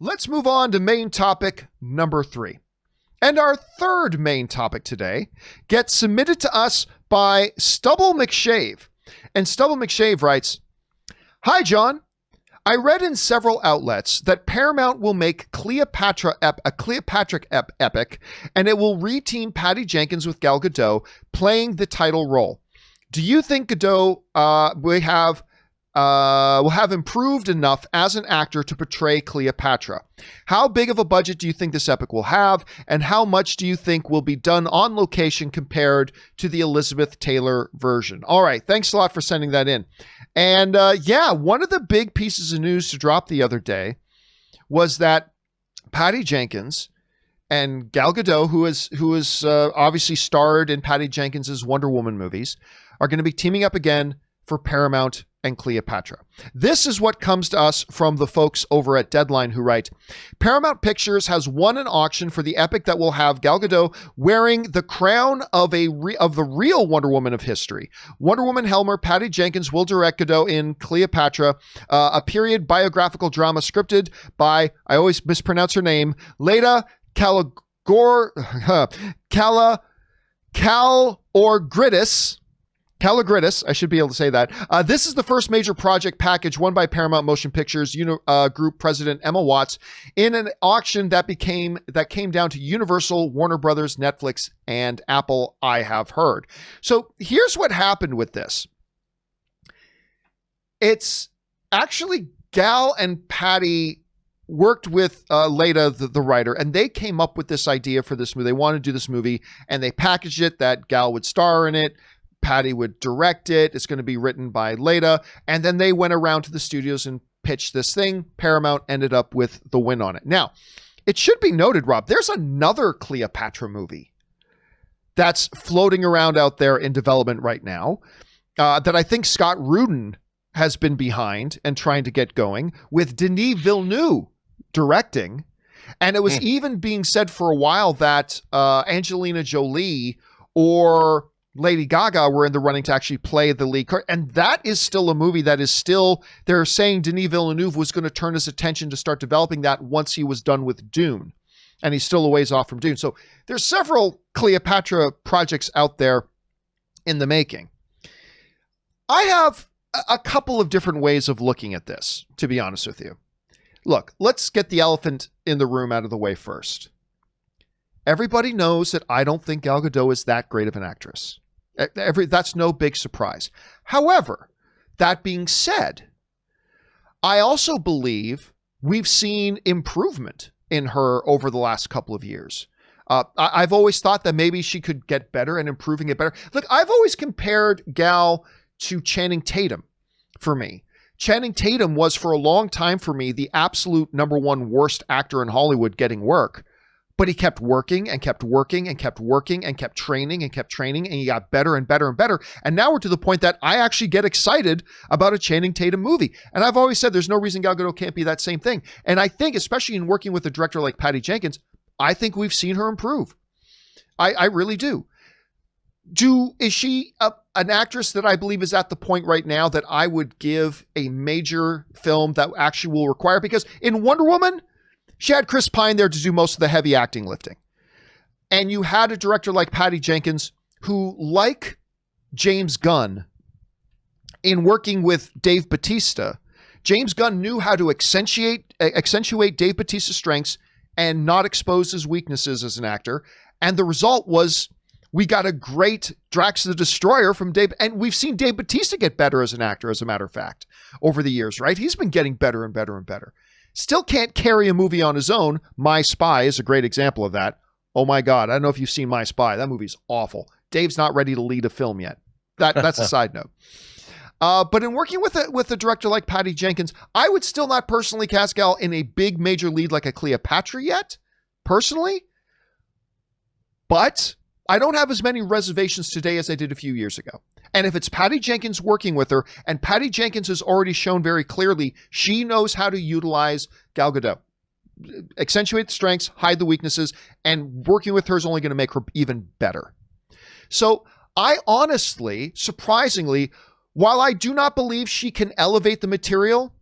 Let's move on to main topic number 3. And our third main topic today gets submitted to us by Stubble McShave. And Stubble McShave writes, "Hi, John. I read in several outlets that Paramount will make Cleopatra a Cleopatra epic, and it will reteam Patty Jenkins with Gal Gadot playing the title role. Do you think Gadot will have improved enough as an actor to portray Cleopatra? How big of a budget do you think this epic will have, and how much do you think will be done on location compared to the Elizabeth Taylor version?" All right, thanks a lot for sending that in. And yeah, one of the big pieces of news to drop the other day was that Patty Jenkins and Gal Gadot, who is obviously starred in Patty Jenkins's Wonder Woman movies, are going to be teaming up again for Paramount and Cleopatra. This is what comes to us from the folks over at Deadline, who write, "Paramount Pictures has won an auction for the epic that will have Gal Gadot wearing the crown of the real Wonder Woman of history. Wonder Woman Helmer Patty Jenkins will direct Gadot in Cleopatra, a period biographical drama scripted by, I always mispronounce her name, Leda Calogridis, I should be able to say that. This is the first major project package won by Paramount Motion Pictures Group President Emma Watts in an auction that came down to Universal, Warner Brothers, Netflix, and Apple, I have heard." So here's what happened with this. It's actually Gal and Patty worked with Leda, the writer, and they came up with this idea for this movie. They wanted to do this movie, and they packaged it that Gal would star in it. Patty would direct it. It's going to be written by Leda. And then they went around to the studios and pitched this thing. Paramount ended up with the win on it. Now, it should be noted, Rob, there's another Cleopatra movie that's floating around out there in development right now that I think Scott Rudin has been behind and trying to get going, with Denis Villeneuve directing. And it was even being said for a while that Angelina Jolie or Lady Gaga were in the running to actually play the lead card. And that is still a movie that is still, they're saying Denis Villeneuve was going to turn his attention to start developing that once he was done with Dune. And he's still a ways off from Dune. So there's several Cleopatra projects out there in the making. I have a couple of different ways of looking at this, to be honest with you. Look, let's get the elephant in the room out of the way first. Everybody knows that I don't think Gal Gadot is that great of an actress. That's no big surprise. However, that being said, I also believe we've seen improvement in her over the last couple of years. I've always thought that maybe she could get better and improving it better. Look, I've always compared Gal to Channing Tatum for me. Channing Tatum was for a long time for me the absolute number one worst actor in Hollywood getting work. But he kept working and kept working and kept working and kept training and kept training, and he got better and better and better. And now we're to the point that I actually get excited about a Channing Tatum movie. And I've always said there's no reason Gal Gadot can't be that same thing. And I think, especially in working with a director like Patty Jenkins, I think we've seen her improve. I really do. Is she an actress that I believe is at the point right now that I would give a major film that actually will require? Because in Wonder Woman, she had Chris Pine there to do most of the heavy acting lifting. And you had a director like Patty Jenkins who, like James Gunn, in working with Dave Bautista, James Gunn knew how to accentuate Dave Bautista's strengths and not expose his weaknesses as an actor. And the result was we got a great Drax the Destroyer from Dave. And we've seen Dave Bautista get better as an actor, as a matter of fact, over the years, right? He's been getting better and better and better. Still can't carry a movie on his own. My Spy is a great example of that. Oh my God. I don't know if you've seen My Spy. That movie's awful. Dave's not ready to lead a film yet. That's a side note. But in working with a director like Patty Jenkins, I would still not personally cast Gal in a big major lead like a Cleopatra yet, personally. But I don't have as many reservations today as I did a few years ago. And if it's Patty Jenkins working with her, and Patty Jenkins has already shown very clearly she knows how to utilize Gal Gadot, accentuate the strengths, hide the weaknesses, and working with her is only going to make her even better. So I honestly, surprisingly, while I do not believe she can elevate the material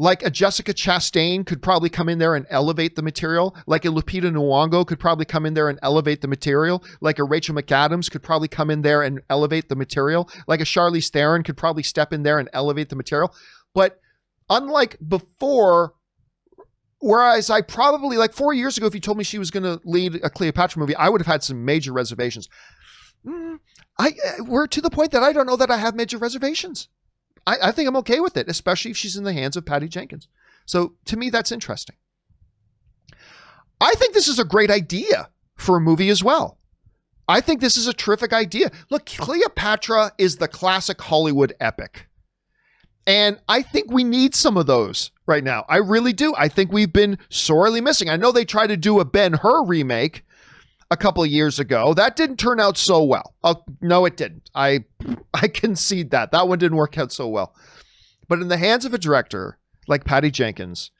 Like a Jessica Chastain could probably come in there and elevate the material. Like a Lupita Nyong'o could probably come in there and elevate the material. Like a Rachel McAdams could probably come in there and elevate the material. Like a Charlize Theron could probably step in there and elevate the material. But unlike before, whereas I probably, like 4 years ago, if you told me she was going to lead a Cleopatra movie, I would have had some major reservations. We're to the point that I don't know that I have major reservations. I think I'm okay with it, especially if she's in the hands of Patty Jenkins. So to me, that's interesting. I think this is a great idea for a movie as well. I think this is a terrific idea. Look, Cleopatra is the classic Hollywood epic. And I think we need some of those right now. I really do. I think we've been sorely missing. I know they tried to do a Ben-Hur remake a couple of years ago. That didn't turn out so well. No, it didn't. I concede that. That one didn't work out so well. But in the hands of a director like Patty Jenkins,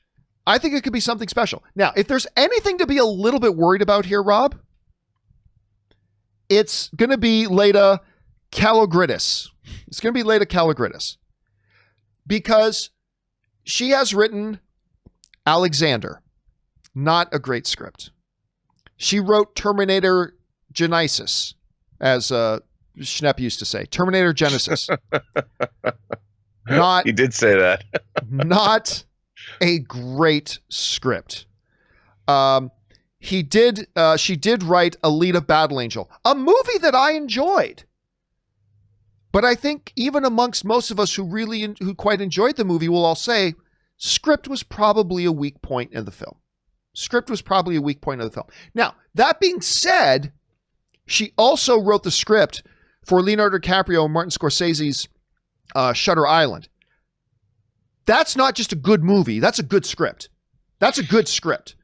I think it could be something special. Now, if there's anything to be a little bit worried about here, Rob, it's going to be Leda Kalogridis. It's going to be Leda Kalogridis. Because she has written Alexander, not a great script. She wrote Terminator Genesis, as Schnepp used to say. Terminator Genesis. He did say that. Not a great script. She did write Alita Battle Angel, a movie that I enjoyed. But I think even amongst most of us who quite enjoyed the movie will all say script was probably a weak point in the film. Script was probably a weak point of the film. Now, that being said, she also wrote the script for Leonardo DiCaprio and Martin Scorsese's Shutter Island. That's not just a good movie. That's a good script. That's a good script.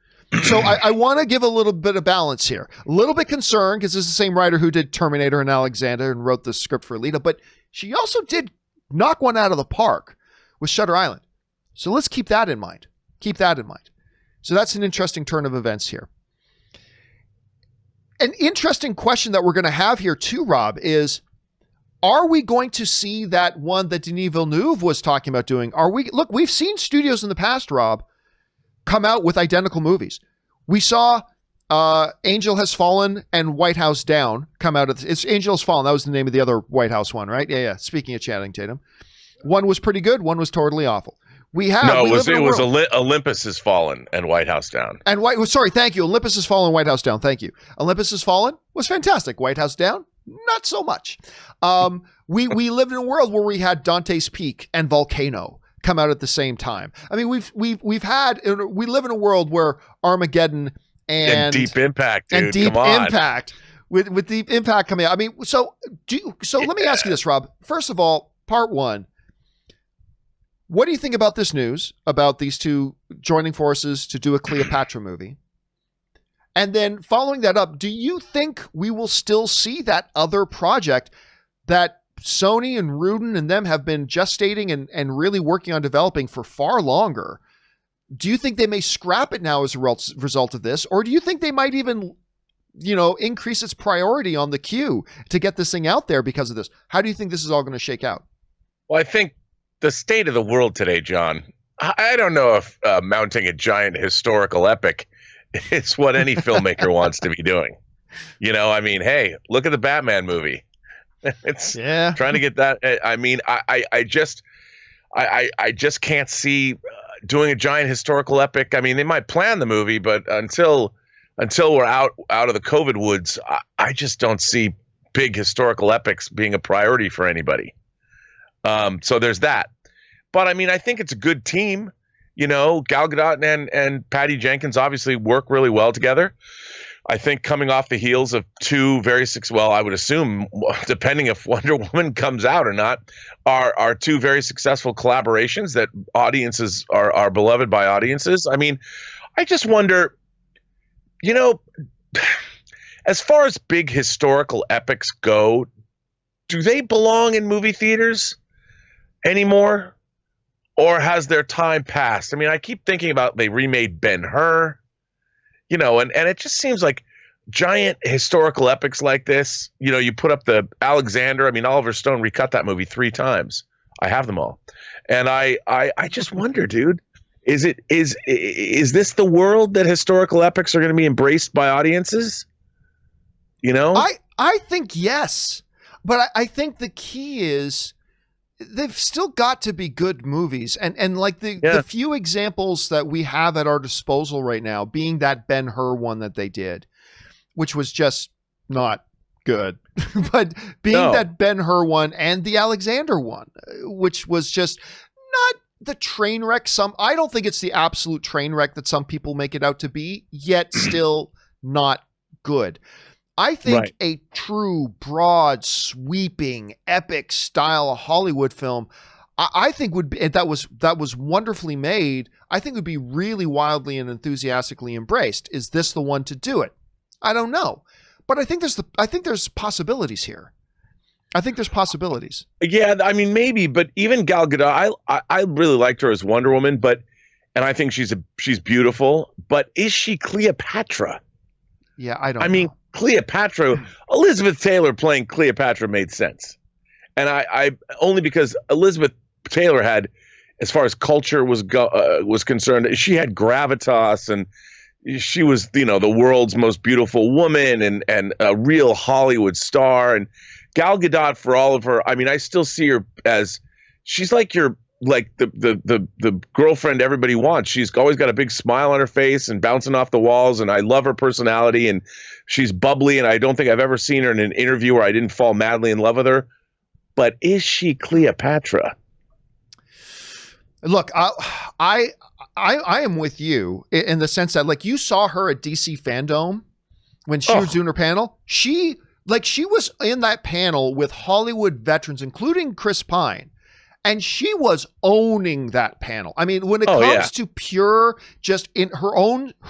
So I want to give a little bit of balance here. A little bit concerned because this is the same writer who did Terminator and Alexander and wrote the script for Alita, but she also did knock one out of the park with Shutter Island. So let's keep that in mind. Keep that in mind. So that's an interesting turn of events here. An interesting question that we're going to have here too, Rob, is are we going to see that one that Denis Villeneuve was talking about doing? Look, we've seen studios in the past, Rob, come out with identical movies. We saw Angel Has Fallen and White House Down come out. It's Angel Has Fallen. That was the name of the other White House one, right? Yeah. Speaking of Channing Tatum. One was pretty good. One was totally awful. It was Olympus Has Fallen and White House Down. And thank you. Olympus Has Fallen, White House Down. Thank you. Olympus Has Fallen was fantastic. White House Down, not so much. We lived in a world where we had Dante's Peak and Volcano come out at the same time. I mean, we live in a world where Armageddon and Deep Impact, dude. And Deep Impact with Deep Impact coming out. I mean, so let me ask you this, Rob. First of all, part one. What do you think about this news about these two joining forces to do a Cleopatra movie? And then following that up, do you think we will still see that other project that Sony and Rudin and them have been gestating and really working on developing for far longer? Do you think they may scrap it now as a result of this? Or do you think they might even, increase its priority on the queue to get this thing out there because of this? How do you think this is all going to shake out? Well, I think the state of the world today, John, I don't know if mounting a giant historical epic is what any filmmaker wants to be doing. I mean, hey, look at the Batman movie. It's trying to get that. I mean, I just can't see doing a giant historical epic. I mean, they might plan the movie, but until we're out of the COVID woods, I just don't see big historical epics being a priority for anybody. So there's that. But I mean, I think it's a good team. Gal Gadot and Patty Jenkins obviously work really well together. I think coming off the heels of two very successful, I would assume, depending if Wonder Woman comes out or not, are two very successful collaborations that audiences are beloved by audiences. I mean, I just wonder, as far as big historical epics go, do they belong in movie theaters anymore? Or has their time passed? I mean, I keep thinking about they remade Ben-Hur, and it just seems like giant historical epics like this, you put up the Alexander. I mean, Oliver Stone recut that movie 3 times. I have them all. And I just wonder, dude, Is this the world that historical epics are going to be embraced by audiences? You know, I think yes, but I think the key is they've still got to be good movies, and like the few examples that we have at our disposal right now, being that Ben-Hur one that they did, which was just not good, but being that Ben-Hur one and the Alexander one, which was just not the train wreck. I don't think it's the absolute train wreck that some people make it out to be, yet still not good. I think a true, broad, sweeping, epic style Hollywood film, I think would be, that was wonderfully made, I think would be really wildly and enthusiastically embraced. Is this the one to do it? I don't know, but I think there's possibilities here. I think there's possibilities. Yeah, I mean maybe, but even Gal Gadot, I really liked her as Wonder Woman, and I think she's beautiful. But is she Cleopatra? Yeah, I don't know. Cleopatra, Elizabeth Taylor playing Cleopatra made sense. And I only because Elizabeth Taylor had, as far as culture was concerned, she had gravitas, and she was, the world's most beautiful woman and a real Hollywood star. And Gal Gadot, for all of her, I mean, I still see her as, she's like the girlfriend everybody wants. She's always got a big smile on her face and bouncing off the walls, and I love her personality, and she's bubbly, and I don't think I've ever seen her in an interview where I didn't fall madly in love with her. But is she Cleopatra? Look, I am with you in the sense that, like, you saw her at DC Fandom when she was doing her panel. She was in that panel with Hollywood veterans, including Chris Pine. And she was owning that panel. I mean, when it comes to pure, just in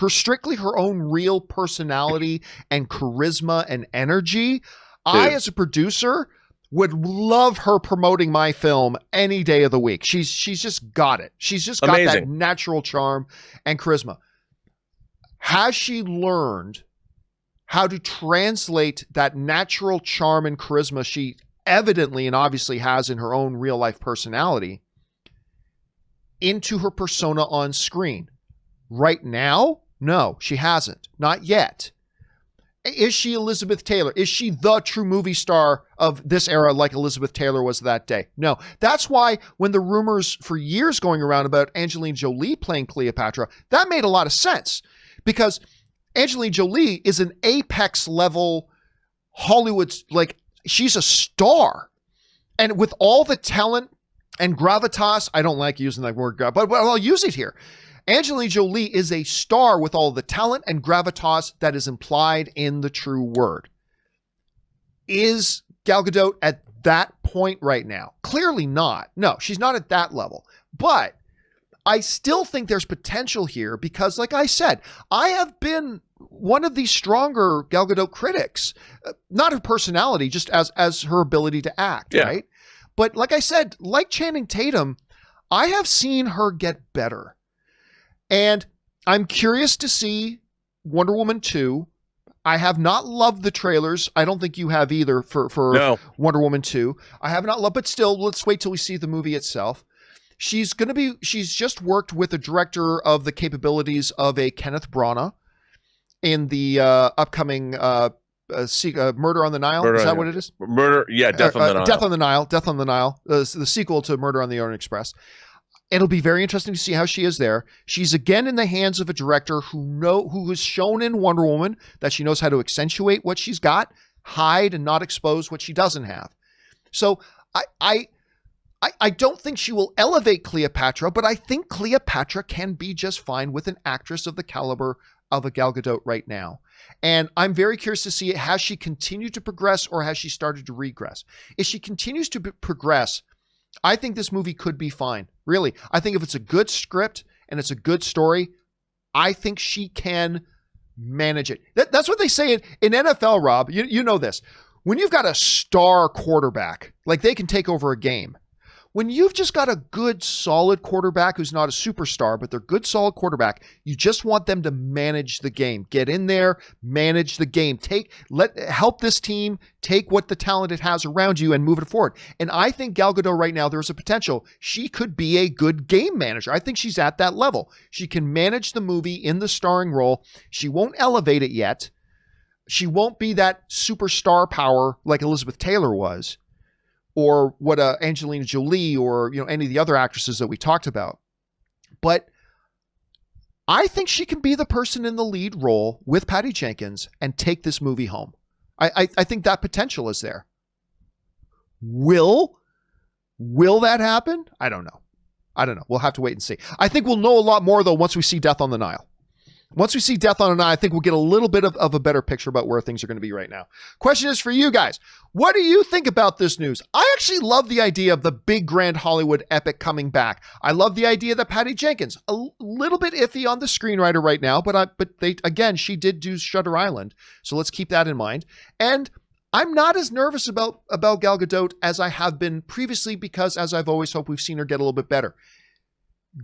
strictly her own real personality and charisma and energy, I, as a producer, would love her promoting my film any day of the week. She's just got it. She's just got that natural charm and charisma. Has she learned how to translate that natural charm and charisma she evidently and obviously has in her own real life personality into her persona on screen? Right now? No, she hasn't. Not yet. Is she Elizabeth Taylor? Is she the true movie star of this era like Elizabeth Taylor was that day? No. That's why when the rumors for years going around about Angelina Jolie playing Cleopatra, that made a lot of sense, because Angelina Jolie is an apex level Hollywood, like, she's a star, and with all the talent and gravitas, I don't like using that word, but I'll use it here. Angelina Jolie is a star with all the talent and gravitas that is implied in the true word. Is Gal Gadot at that point right now? Clearly not. No, she's not at that level. But I still think there's potential here because, like I said, I have been one of the stronger Gal Gadot critics. Not her personality, just as her ability to act, right? But like I said, like Channing Tatum, I have seen her get better. And I'm curious to see Wonder Woman 2. I have not loved the trailers. I don't think you have either for Wonder Woman 2. I have not loved, but still, let's wait till we see the movie itself. She's just worked with a director of the capabilities of a Kenneth Branagh in the upcoming Murder on the Nile. Is that what it is? Death on the Nile. Death on the Nile. The sequel to Murder on the Orient Express. It'll be very interesting to see how she is there. She's again in the hands of a director who has shown in Wonder Woman that she knows how to accentuate what she's got, hide and not expose what she doesn't have. So I don't think she will elevate Cleopatra, but I think Cleopatra can be just fine with an actress of the caliber of a Gal Gadot right now. And I'm very curious to see, has she continued to progress or has she started to regress? If she continues to progress, I think this movie could be fine. Really. I think if it's a good script and it's a good story, I think she can manage it. That's what they say in NFL, Rob. You know this. When you've got a star quarterback, like, they can take over a game. When you've just got a good, solid quarterback who's not a superstar, but they're good, solid quarterback, you just want them to manage the game. Get in there, manage the game. Help this team take what the talent it has around you and move it forward. And I think Gal Gadot right now, there's a potential. She could be a good game manager. I think she's at that level. She can manage the movie in the starring role. She won't elevate it yet. She won't be that superstar power like Elizabeth Taylor was, or what Angelina Jolie or any of the other actresses that we talked about. But I think she can be the person in the lead role with Patty Jenkins and take this movie home. I think that potential is there. Will that happen? I don't know. We'll have to wait and see. I think we'll know a lot more, though, once we see Death on the Nile. Once we see Death on the Nile, I think we'll get a little bit of a better picture about where things are going to be right now. Question is for you guys. What do you think about this news? I actually love the idea of the big grand Hollywood epic coming back. I love the idea that Patty Jenkins, a little bit iffy on the screenwriter right now, but she did do Shutter Island. So let's keep that in mind. And I'm not as nervous about Gal Gadot as I have been previously because, as I've always hoped, we've seen her get a little bit better.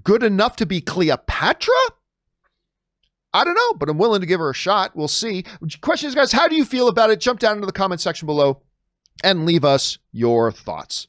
Good enough to be Cleopatra? I don't know, but I'm willing to give her a shot. We'll see. Question is, guys, how do you feel about it? Jump down into the comment section below and leave us your thoughts.